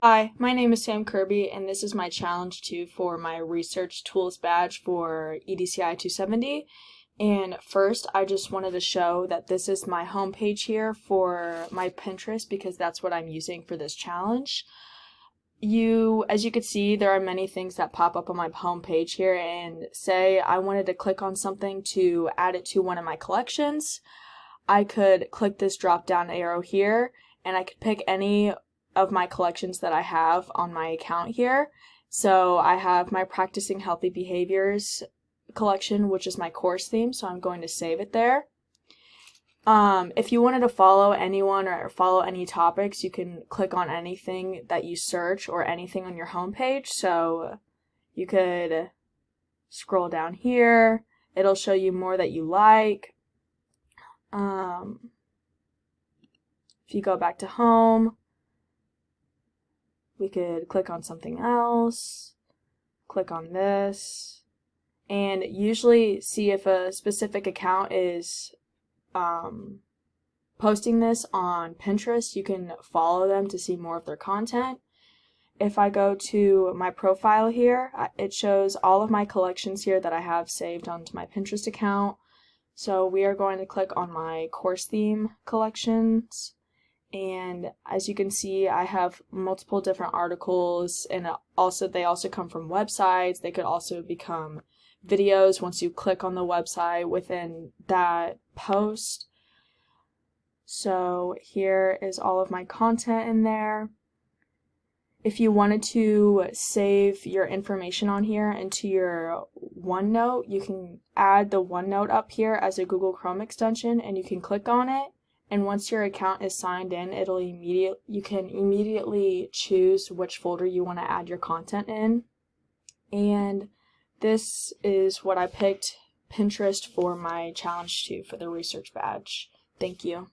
Hi, my name is Sam Kirby, and this is my challenge 2 for my Research Tools badge for EDCI 270. And first, I just wanted to show that this is my homepage here for my Pinterest because that's what I'm using for this challenge. As you can see, there are many things that pop up on my homepage here, and say I wanted to click on something to add it to one of my collections. I could click this drop down arrow here, and I could pick any of my collections that I have on my account here. So I have my Practicing Healthy Behaviors collection, which is my course theme, so I'm going to save it there. If you wanted to follow anyone or follow any topics, you can click on anything that you search or anything on your homepage. So you could scroll down here. It'll show you more that you like. If you go back to home, we could click on something else, click on this, and usually see if a specific account is posting this on Pinterest. You can follow them to see more of their content. If I go to my profile here, it shows all of my collections here that I have saved onto my Pinterest account. So we are going to click on my course theme collections. And as you can see, I have multiple different articles, and they also come from websites. They could also become videos once you click on the website within that post. So here is all of my content in there. If you wanted to save your information on here into your OneNote, you can add the OneNote up here as a Google Chrome extension, and you can click on it. And once your account is signed in, you can immediately choose which folder you want to add your content in. And this is what I picked Pinterest for my challenge 2 for the research badge. Thank you.